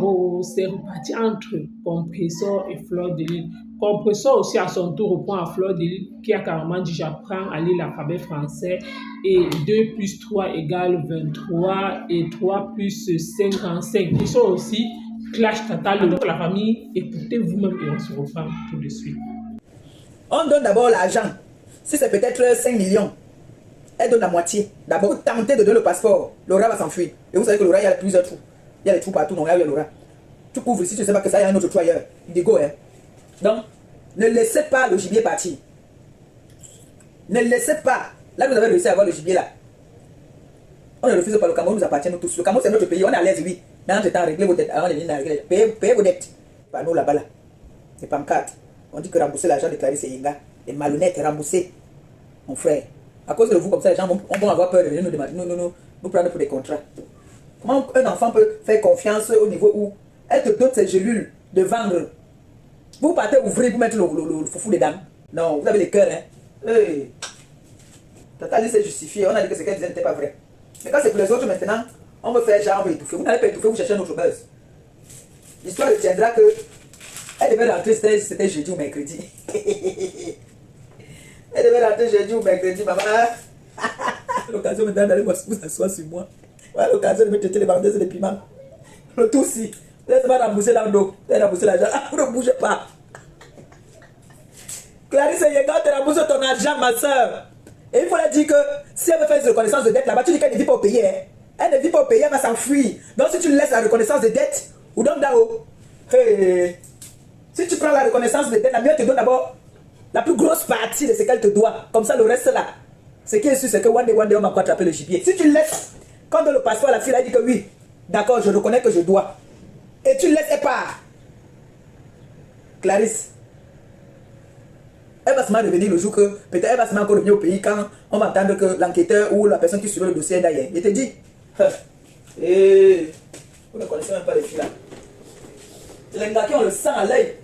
Luxembourg, c'est reparti entre Compressor et Fleur de Lys. Compressor aussi à son tour répond à Fleur de Lys qui a carrément dit j'apprends à lire l'alphabet français et 2 plus 3 égale 23 et 3 plus 55. Ils sont aussi clash total. Donc la famille, écoutez vous-même et on se reprend tout de suite. On donne d'abord l'argent. Si c'est peut-être 5 millions, elle donne la moitié. D'abord, tentez de donner le passeport. Laura va s'enfuir. Et vous savez que Laura, il y a plusieurs trous. Il y a des trous partout. Non, là, il y a Laura. Tu couvres. Si tu ne sais pas que ça, il y a un autre trou ailleurs. Il dit go, hein. Donc, ne laissez pas le gibier partir. Ne laissez pas. Là, vous avez réussi à avoir le gibier là. On ne refuse pas. Le Cameroun nous appartient nous tous. Le Cameroun, c'est notre pays. On est à l'aise, oui. Dans notre temps, réglez vos dettes. Avant les lignes, payez vos dettes. Bah, nous, là-bas, là. C'est pas une carte. On dit que rembourser l'argent déclaré, c'est Yenga. Les malhonnêtes, rembourser. Mon frère. À cause de vous, comme ça, les gens vont avoir peur de venir nous prendre pour des contrats. Comment un enfant peut faire confiance au niveau où elle te donne ses gélules de vendre? Vous partez ouvrir pour mettre le foufou dedans. Non, vous avez les cœurs, hein. Hey. Tata dit c'est justifié. On a dit que ce qu'elle disait n'était pas vrai. Mais quand c'est pour les autres maintenant, on veut faire genre, on veut étouffer. Vous n'allez pas étouffer, vous cherchez un autre buzz. L'histoire retiendra que elle devait rentrer, c'était jeudi ou mercredi. Elle devait rentrer jeudi ou mercredi, maman. L'occasion maintenant d'aller vous asseoir sur moi. Voilà l'occasion de me traiter les vendeuses de piment. Le tout si. Laisse-moi rembourser l'ando. Laisse rembourser l'argent. Ah, vous ne bougez pas. Clarisse, quand tu rembourses ton argent, ma soeur. Et il faut leur dire que si elle veut faire une reconnaissance de dette là-bas, tu dis qu'elle ne vit pas au pays. Hein. Elle ne vit pas au pays, elle va s'enfuir. Donc si tu laisses la reconnaissance de dette, ou donc là-haut, hey, si tu prends la reconnaissance de dette, la mienne te donne d'abord la plus grosse partie de ce qu'elle te doit. Comme ça, le reste là. Ce qui est sûr, c'est que one day, on m'a pas attrapé le gibier. Si tu laisses, quand le passeport, la fille a dit que oui, d'accord, je reconnais que je dois. Et tu laisses, elle part. Clarisse, elle va seulement revenir le jour que, peut-être elle va seulement encore revenir au pays quand on va entendre que l'enquêteur ou la personne qui suivait le dossier est d'ailleurs. Il te dit, et vous ne connaissez même pas les filles là. C'est les gars qui ont le sang à l'œil.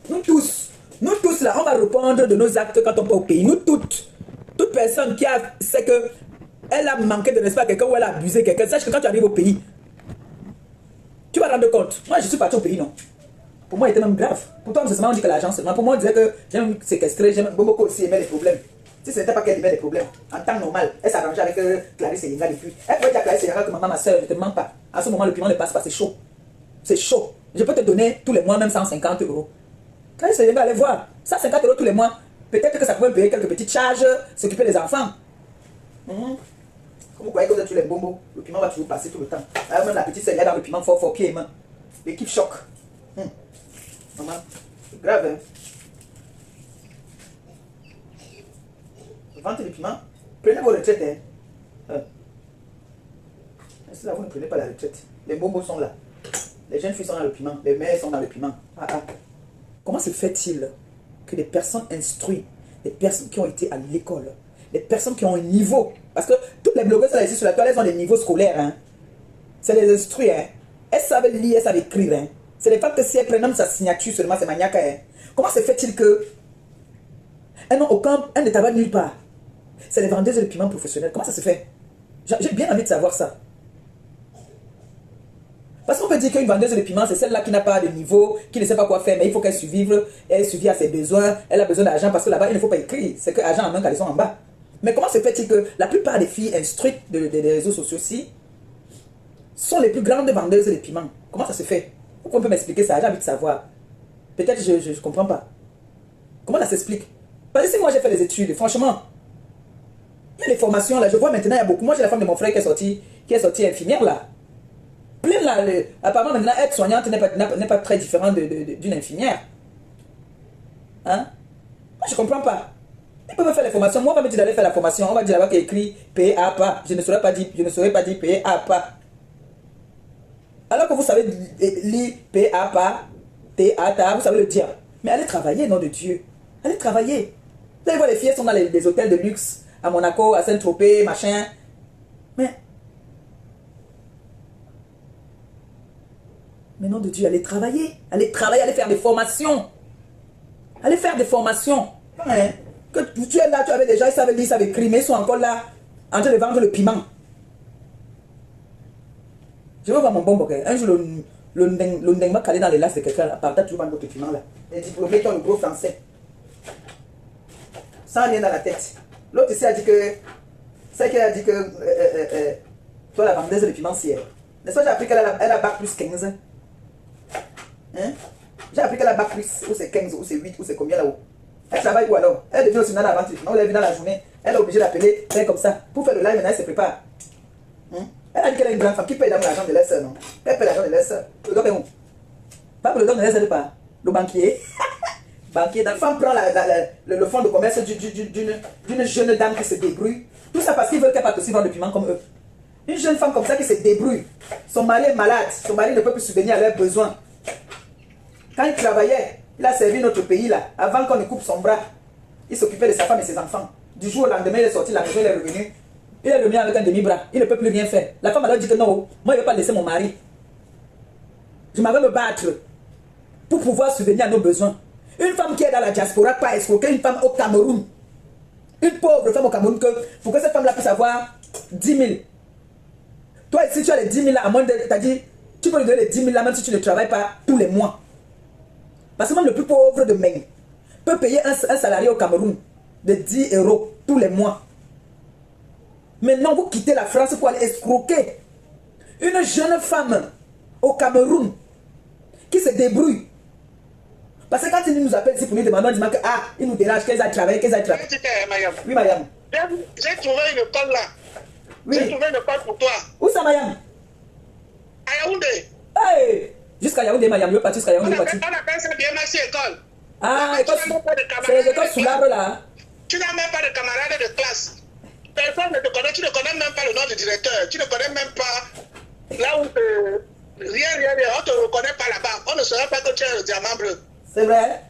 Nous tous là, on va répondre de nos actes quand on va au pays. Nous toutes. Toute personne qui a, c'est que elle a manqué de respect à quelqu'un ou elle a abusé quelqu'un, sache que quand tu arrives au pays, tu vas rendre compte. Moi, je suis parti au pays, non. Pour moi, il était même grave. Pour toi, on dit que l'argent seulement. Pour moi, on disait que j'aime séquestrer, j'aime beaucoup aussi aimer les problèmes. Si ce n'était pas qu'elle aimait les problèmes, en temps normal, elle s'arrangeait avec Clarisse et Yenga depuis. Elle pouvait dire à Clarisse et Yenga que maman, ma soeur, ne te demande pas. À ce moment, le piment ne passe pas, c'est chaud. C'est chaud. Je peux te donner tous les mois même 150 €. Clarisse et Yenga, allez voir. 150 € tous les mois. Peut-être que ça pouvait payer quelques petites charges, s'occuper des enfants. Vous croyez que vous êtes tous les bonbons, le piment va toujours passer tout le temps. Alors même la petite sœur, elle est dans le piment fort, pied et main. L'équipe choc. Maman, c'est grave, hein. Vente le piment, prenez vos retraites, hein. Là, vous ne prenez pas la retraite. Les bonbons sont là. Les jeunes filles sont dans le piment, les mères sont dans le piment. Comment se fait-il que des personnes instruites, des personnes qui ont été à l'école, des personnes qui ont un niveau, parce que toutes les blogueuses là ici sur la toile, elles ont des niveaux scolaires, hein. C'est les instruits, hein. Elles savent lire, elles savent écrire, hein. C'est les femmes que si elles prennent sa signature seulement, c'est maniaque, hein. Comment se fait-il que elles n'ont aucun, elles ne travaillent nulle part? C'est les vendeuses de piment professionnels. Comment ça se fait? J'ai bien envie de savoir ça. Parce qu'on peut dire qu'une vendeuse de piment, c'est celle-là qui n'a pas de niveau, qui ne sait pas quoi faire, mais il faut qu'elle survive, elle survit à ses besoins, elle a besoin d'argent parce que là-bas, il ne faut pas écrire. C'est que argent en main quand ils sont en bas. Mais comment se fait-il que la plupart des filles instruites des réseaux sociaux-ci sont les plus grandes vendeuses de piment? Comment ça se fait? Pourquoi on peut m'expliquer ça? J'ai envie de savoir. Peut-être je ne comprends pas. Comment ça s'explique? Parce que si moi j'ai fait des études, franchement, il y a des formations là, je vois maintenant, il y a beaucoup. Moi j'ai la femme de mon frère qui est sortie infirmière là. Plein là, apparemment maintenant être soignante n'est pas très différent d'une infirmière. Hein? Moi je comprends pas. Ils peuvent faire les formations. Moi on va me dire d'aller faire la formation. On va dire là-bas qu'il y a écrit PA. Je ne saurais pas dire PA. Alors que vous savez lire PA, TATA, vous savez le dire. Mais allez travailler, nom de Dieu. Allez travailler. Vous allez voir les filles sont dans les hôtels de luxe, à Monaco, à Saint-Tropez, machin. Mais nom de Dieu, allez travailler. Allez travailler, allez faire des formations. Allez faire des formations. Hein? Que tu es là, tu avais déjà, ils savaient lire, ils savaient écrire, mais ils sont encore là, en train de vendre le piment. Je veux voir mon bon bokeh. Un jour, le ndeng va caler dans les lacs de quelqu'un. Par tu vas votre piment là. Les diplômés qui ont le gros français. Sans rien dans la tête. L'autre ici a dit que. C'est qu'elle a dit que. Toi, la vendeuse de piment, c'est elle. N'est-ce pas, j'ai appris qu'elle a bac plus 15. Hein? J'ai appris qu'elle a bac plus. Ou c'est 15, ou c'est 8, ou c'est combien là-haut. Elle travaille où alors? Elle devient aussi dans la vente. On l'a vu dans la journée. Elle est obligée d'appeler, faire comme ça. Pour faire le live, maintenant, elle se prépare. Elle a dit qu'elle est une grande femme qui paye d'abord l'argent de leur soeur, non? Elle paye l'argent de leur soeur. Le doc est où? Pas pour le doc de leur soeur, pas. Le banquier. Banquier. La femme prend le fonds de commerce d'une jeune dame qui se débrouille. Tout ça parce qu'ils veulent qu'elle parte aussi vendre le piment comme eux. Une jeune femme comme ça qui se débrouille. Son mari est malade. Son mari ne peut plus subvenir à leurs besoins. Quand il travaillait, il a servi notre pays là. Avant qu'on ne coupe son bras, il s'occupait de sa femme et ses enfants. Du jour au lendemain, il est sorti de la maison, il est revenu. Il est revenu avec un demi-bras. Il ne peut plus rien faire. La femme alors dit que non, moi je ne vais pas laisser mon mari. Je m'en vais me battre pour pouvoir subvenir à nos besoins. Une femme qui est dans la diaspora, pas escroquer une femme au Cameroun. Une pauvre femme au Cameroun, pour que cette femme-là puisse avoir 10 000. Toi ici, tu as les 10 000 là, à moins de... T'as dit, tu peux lui donner les 10 000 là, même si tu ne travailles pas tous les mois. Parce que même le plus pauvre de Meng peut payer un salarié au Cameroun de 10 € tous les mois. Maintenant, vous quittez la France pour aller escroquer une jeune femme au Cameroun qui se débrouille. Parce que quand ils nous appellent ici pour nous demander, on dit que ils nous dérangent, qu'elles aillent travailler, qu'elles aillent travailler. Oui, Mayam. J'ai trouvé une école là. Oui. J'ai trouvé une école pour toi. Où ça, Mayam? À Yaoundé. Hey! Jusqu'à Yaoundé, Mayam. Je veux partir jusqu'à Yaoundé. On appelle ça bien merci école. Ah, c'est l'école sous l'arbre là. Tu n'as même pas de camarades de classe. Personne ne te connaît, tu ne connais même pas le nom du directeur. Tu ne connais même pas là où rien, on ne te reconnaît pas là-bas. On ne saurait pas que tu es le diamant bleu. C'est vrai?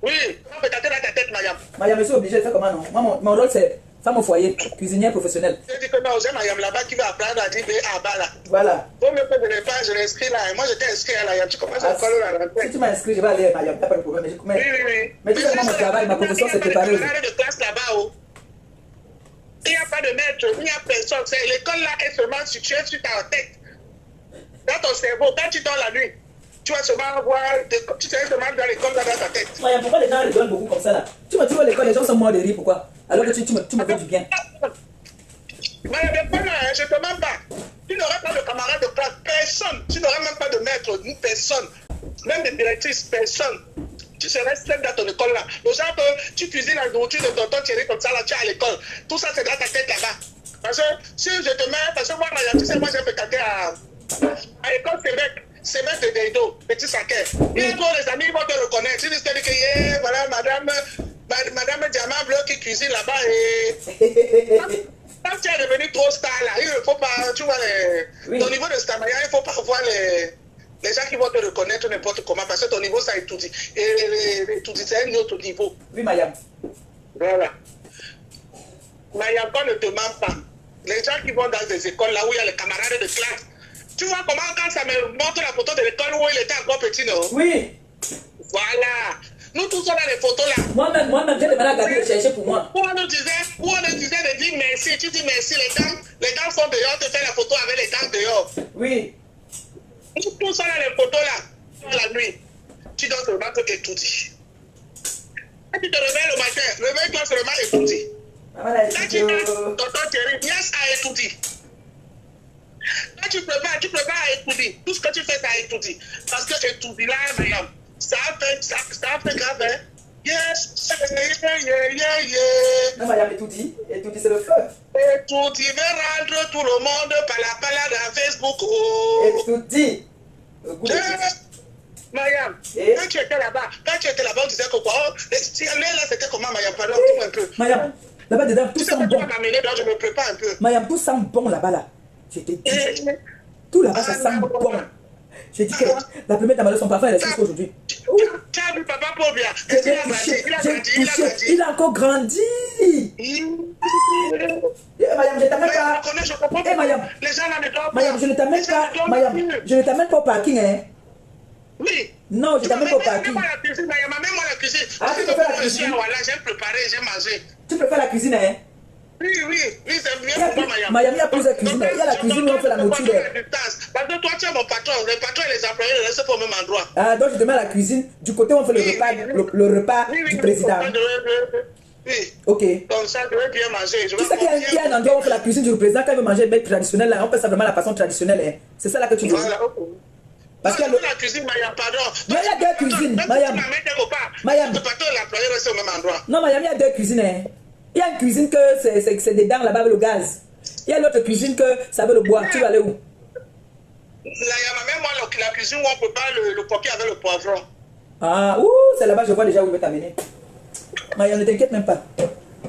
Oui, on peut tâter dans ta tête, Mayam. Mayam, je suis obligé de faire comment non? Moi, mon rôle c'est femme au foyer, cuisinière professionnelle. Je dis que non, j'ai Mayam là-bas qui va apprendre à dire à bas là. Voilà. Faut même que je n'ai pas, je l'ai inscrit là. Et moi j'étais inscrit à la tu commences à l'école à la rentrée. Si tu m'as inscrit, je vais aller à Mayam, t'as pas de problème. Oui. Mais tu sais comment mon travail, ma profession s'est préparée. Il n'y a pas de classe là-bas. Oh. Il n'y a pas de maître, il n'y a personne. L'école là est seulement située sur ta tête. Dans ton cerveau, quand tu dors la nuit, tu vas seulement voir, tu seras seulement dans l'école là dans ta tête. Mayam, pourquoi les gens rigolent beaucoup comme ça là? Tu me dis à l'école, les gens sont morts de rire, pourquoi? Alors que tu me fais du bien. Mais il n'y a pas là, je ne te mens pas. Tu n'auras pas de camarade de classe, personne. Tu n'auras même pas de maître, ni personne. Même de directrice, personne. Tu serais seul dans ton école là. Le genre que tu cuisines la nourriture de tonton Thierry comme ça là, tu es à l'école. Tout ça c'est dans ta tête là-bas. Parce que si je te mets, parce que moi, tu sais, moi j'ai fréquenté à l'école Sébec de Deido, petit saquet. Et toi les amis ils vont te reconnaître. Tu dis que voilà madame Diamant Bleu qui cuisine là-bas et... Quand tu es devenu trop star là, il ne faut pas, tu vois, ton niveau de star, il ne faut pas voir les gens qui vont te reconnaître n'importe comment, parce que ton niveau, ça étudie. Et l'étudie, c'est un autre niveau. Oui, Mayam. Voilà. Mayam, ne te ment pas. Les gens qui vont dans des écoles là où il y a les camarades de classe, tu vois comment quand ça me montre la photo de l'école où il était encore petit, non? Oui. Voilà. Nous tous on a les photos là. Moi-même, j'ai demandé à Gabi de chercher pour moi. Où on nous disait de dire merci. Tu dis merci, les dames sont dehors, te faire la photo avec les dames dehors. Oui. Nous tous on a les photos là. La nuit. Tu dois seulement te étudier. Quand tu te réveilles le matin, réveille-toi seulement étudier. Quand tu dis, tonton Thierry, yes, à étudier. Quand tu prépares à étudier. Tout ce que tu fais, c'est à étudier. Parce que étudier là, madame. Ça fait grave, hein? Yes, Non, Mayam, étudie, c'est le feu. Étudie veut rendre tout le monde par la palade à Facebook. Oh. Étudie. Mayam, quand tu étais là-bas, on disait que quoi? Si elle est là, c'était comment, Mayam? Pardon, dis-moi un peu. Mayam, là-bas dedans, tout sent bon. Tu vas m'amener, donc je me prépare un peu. Mayam, tout sent bon là-bas là. Je te dis. Tout là-bas, ça sent bon. J'ai dit que la première dame de son parfum, elle est jusqu'à aujourd'hui. Tu as vu papa pour bien. Il a encore grandi. Mayam, je t'amène pas. Mayam, les gens là ne doivent pas. Mayam, je ne t'amène pas. Mayam, je ne t'amène pas au parking, hein. Oui. Non, je t'amène pas au parking. Même moi la cuisine, Mayam, même moi la cuisine. Ah, tu préfères la cuisine? Voilà, j'ai préparé, j'ai mangé. Tu préfères la cuisine, hein. Oui, c'est bien pour moi, Mayam. Miami, il y a plusieurs cuisines. Il y a la cuisine où on fait la nourriture. Parce que toi, tu es mon patron. Les patrons et les employés ne restent pas au même endroit. Ah, donc je demande la cuisine du côté où on fait le repas du président. Oui. Ok. Comme ça, je vais bien manger. Tu sais qu'il y a un endroit où on fait la cuisine du président quand il veut manger le mec traditionnel, là, on fait ça vraiment la façon traditionnelle. Hein. C'est ça là que tu veux. Voilà, ok. Parce qu'il y a la cuisine, Mayam, pardon. Mais il y a deux cuisines, Mayam. Mayam. Le patron et l'employé restent au même endroit. Non, Mayam, il y a deux cuisines. Hein. Il y a une cuisine que c'est dedans là-bas avec le gaz. Il y a l'autre cuisine que ça veut le bois. Tu vas aller où? Là, il y a même moi la cuisine où on prépare le coquille avec le poivron. Ah, ouh, c'est là-bas, je vois déjà où il veut t'amener. Mayam, ne t'inquiète même pas.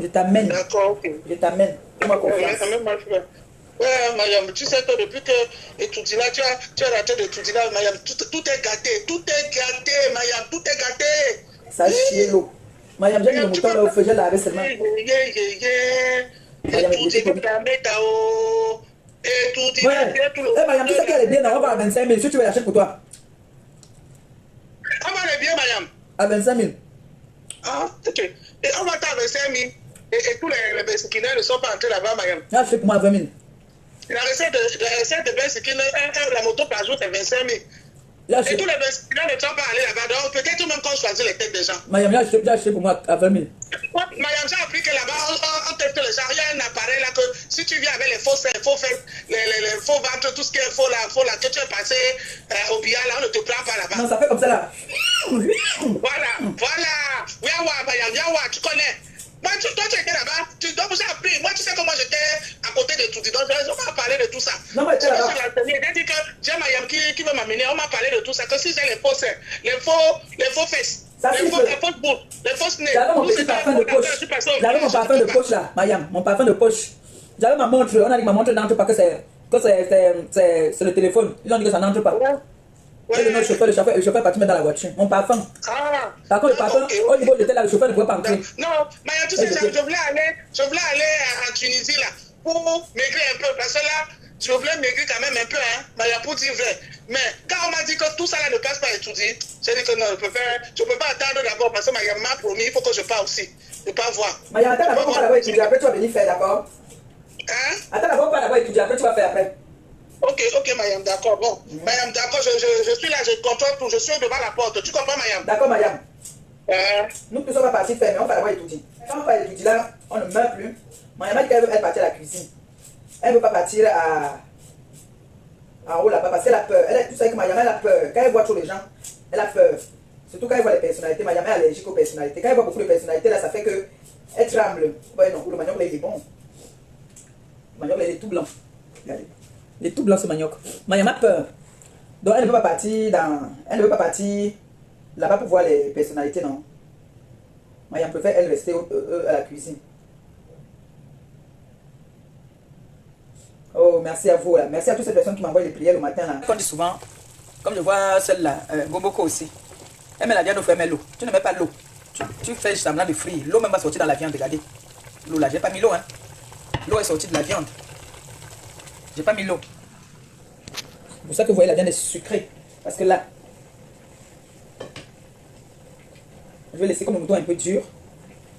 Je t'amène. D'accord, ok. Je t'amène. Fais-moi confiance. Ouais, Mayam, tu sais que depuis que étudies là, tu as raté d'étudier là, Mayam, tout est gâté, Mayam, tout est gâté. Ça chie l'eau. Mayam, j'ai mis le mouton là au feu, j'ai lavé seulement. Mayam, tu sais que la méta au. Et tout dit. Eh, Mayam, tu sais qu'elle est bien, on va à 25 000. Si tu veux l'acheter pour toi. Comment elle est bien, Mayam? À 25 000. Ah, ok. Et on va à 25 000. Et tous les Bessikines ne sont pas entrés là-bas, Mayam. Ah, je fais pour moi 20 000. La recette de Bessikine, la moto par jour, c'est 25 000. Et tous les Bessikines ne sont pas allés là-bas. Donc peut-être même qu'on choisit les têtes des gens. Mayam, là, je fais pour moi à 20 000. Mayam, j'ai appris que là-bas, on teste les gens. Il y a un appareil là que si tu viens avec les faux ventres, tout ce qui est faux là, que tu es passé au billard là, on ne te prend pas là-bas. Non, ça fait comme ça là. Voilà. Viens voir, Mayam, tu connais. Moi, toi, tu étais là-bas, donc j'ai appris. Moi, tu sais comment j'étais à côté de tout. Donc, on m'a parlé de tout ça. Non, mais tu es là-bas. J'ai dit que j'ai Mayam qui veut m'amener. On m'a parlé de tout ça. Que si j'ai les faux fesses, les fausses boules, les fausses nez. J'avais mon petit parfum de poche. J'avais mon parfum de poche là, Mayam. Mon parfum de poche. J'avais ma montre. On a dit que ma montre n'entre pas, que c'est le téléphone. Ils ont dit que ça n'entre pas. Et le chauffeur est parti mettre dans la voiture. Mon parfum. Par contre, le parfum, au niveau de tel là, le chauffeur ne pouvait pas entrer. Non, mais tu sais, je voulais aller en Tunisie là, pour maigrir un peu. Parce que là, je voulais maigrir quand même un peu, hein, mais pour dire vrai. Mais quand on m'a dit que tout ça là ne passe pas à étudier, j'ai dit que non, je peux pas attendre d'abord parce que Mayam m'a promis, il faut que je parte aussi. Je ne peux pas voir. Mayam, attends d'abord, on va d'abord étudier, après tu vas venir faire, d'accord? Hein? Attends d'abord, pas d'abord étudier, après tu vas faire après. Ok, Mayam, d'accord, bon. Mayam, d'accord, je suis là, je contrôle tout, je suis devant la porte. Tu comprends, Mayam? D'accord, Mayam. Nous tous on va partir faire, mais on va d'abord étudier. Quand on va étudier là, on ne meurt plus. Mayam a dit qu'elle veut partir à la cuisine. Elle ne veut pas partir en haut là-bas parce qu'elle a peur. Tu sais que Mayam, elle a peur. Quand elle voit tous les gens, elle a peur. Surtout quand elle voit les personnalités. Mayam est allergique aux personnalités. Quand elle voit beaucoup de personnalités, là, ça fait qu'elle tremble. Ouais, non, le manioc, là, il est bon. Le manioc, là, il est tout blanc. Regardez. Il est tout blanc ce manioc. Mayam a peur. Donc elle ne veut pas partir là-bas pour voir les personnalités, non. Mayam préfère elle rester à la cuisine. Oh, merci à vous là. Merci à toutes ces personnes qui m'envoient les prières le matin là. Comme je dis souvent, comme je vois celle-là, Boboko aussi. Elle met la viande au feu, elle met l'eau. Tu ne mets pas l'eau. Tu fais semblant de frire. L'eau même va sortir dans la viande, regardez. L'eau là, j'ai pas mis l'eau, hein. L'eau est sortie de la viande. J'ai pas mis l'eau. C'est pour ça que vous voyez la viande est sucrée. Parce que là, je vais laisser comme le mouton un peu dur.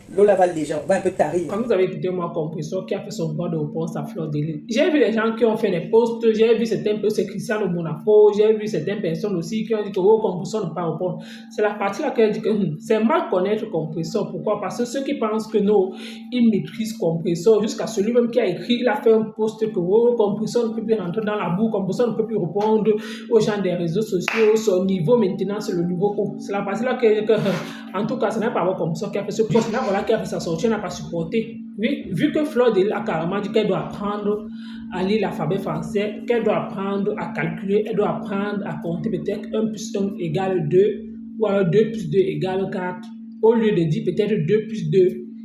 L'eau là va un peu tarir. Quand vous avez écouté moi, Compressor qui a fait son bord de réponse à Fleur de Lys, j'ai vu les gens qui ont fait des posts, j'ai vu certains peu, c'est Cristiano Monaco, j'ai vu certaines personnes aussi qui ont dit que oh, Compressor ne peut pas répondre. C'est la partie laquelle je dis que c'est mal connaître Compressor. Pourquoi? Parce que ceux qui pensent que non, ils maîtrisent Compressor, jusqu'à celui même qui a écrit, il a fait un post que oh, Compressor ne peut plus rentrer dans la boue, Compressor ne peut plus répondre aux gens des réseaux sociaux, son niveau maintenant c'est le niveau haut. C'est la partie laquelle en tout cas, ce n'est pas Compressor qui a fait ce post là, voilà qui a fait sa sortie, n'a pas supporté. Oui, vu que Fleur de Lys a carrément dit qu'elle doit apprendre à lire l'alphabet français, qu'elle doit apprendre à calculer, elle doit apprendre à compter peut-être 1 plus 1 égale 2, ou alors 2 plus 2 égale 4, au lieu de dire peut-être 2 plus 2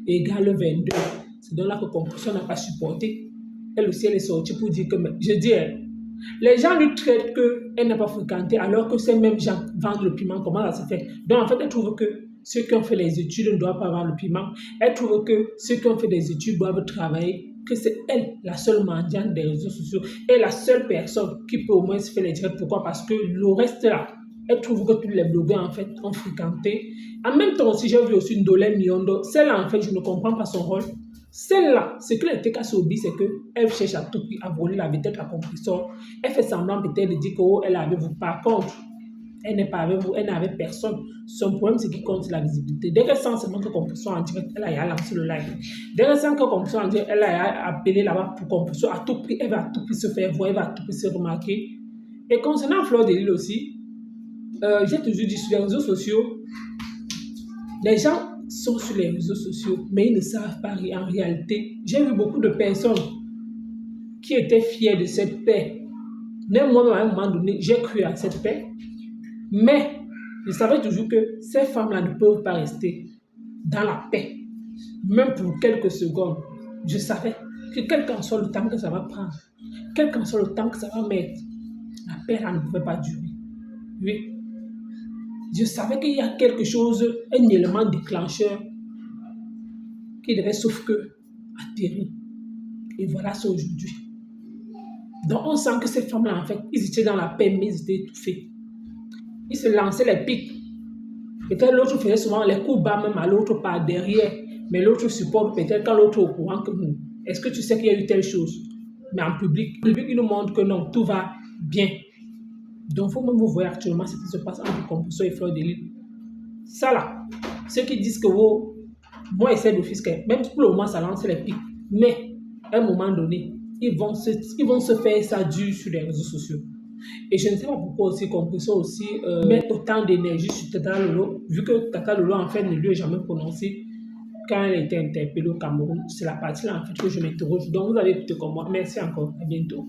égale 22. C'est donc là que Compressor n'a pas supporté. Elle aussi, elle est sortie pour dire que, je dis, les gens lui traitent qu'elle n'a pas fréquenté, alors que ces mêmes gens vendent le piment. Comment ça se fait? Donc en fait, elle trouve que ceux qui ont fait les études ne doivent pas avoir le piment. Elle trouve que ceux qui ont fait des études doivent travailler, que c'est elle, la seule mendiante des réseaux sociaux, et la seule personne qui peut au moins se faire les directs. Pourquoi? Parce que le reste là, Elle trouve que tous les blogueurs, en fait, ont fréquenté. En même temps aussi, j'ai vu aussi une Dolène Miondo. Celle-là, en fait, je ne comprends pas son rôle. Celle-là, ce qu'elle était cassée au but, c'est qu'elle cherche à tout prix à voler la vedette à compresseur. Elle fait semblant peut-être de dire qu'elle est avec vous. Par contre, elle n'est pas avec vous, elle n'est avec personne. Son problème, c'est qu'il compte la visibilité. Dès qu'elle sent seulement que compresseur en direct, elle a lancé le live. Dès qu'elle sent que compresseur en direct, elle a appelé là-bas pour compresseur. À tout prix, elle va à tout prix se faire voir, elle va à tout prix se remarquer. Et concernant Fleur de Lys aussi, j'ai toujours dit sur les réseaux sociaux, les gens sont sur les réseaux sociaux, mais ils ne savent pas en réalité. J'ai vu beaucoup de personnes qui étaient fières de cette paix. Même moi, à un moment donné, j'ai cru à cette paix. Mais je savais toujours que ces femmes-là ne peuvent pas rester dans la paix. Même pour quelques secondes. Je savais que quel qu'en soit le temps que ça va prendre, quel qu'en soit le temps que ça va mettre, la paix-là ne pouvait pas durer. Oui. Je savais qu'il y a quelque chose, un élément déclencheur qui devait sauf que atterrir. Et voilà ça aujourd'hui. Donc on sent que ces femmes-là, en fait, ils étaient dans la paix, mais ils étaient étouffés. Ils se lançaient les pics. Peut-être l'autre faisait souvent les coups bas même à l'autre par derrière. Mais l'autre supporte peut-être quand l'autre est au courant que nous. Est-ce que tu sais qu'il y a eu telle chose? Mais en public, il nous montre que non, tout va bien. Donc, il faut même vous voir actuellement ce qui se passe entre Compresseur et Fleur de Lys. Ça là, ceux qui disent que moi, essaie d'office, même pour le moment, ça lance les pics. Mais, à un moment donné, ils vont se faire ça dur sur les réseaux sociaux. Et je ne sais pas pourquoi aussi Compresseur aussi met autant d'énergie sur Tata Lolo, vu que Tata Lolo, en fait, ne lui a jamais prononcé quand elle était interpellée au Cameroun. C'est la partie là, en fait, que je m'interroge. Donc, vous avez écouté comme moi. Merci encore. À bientôt.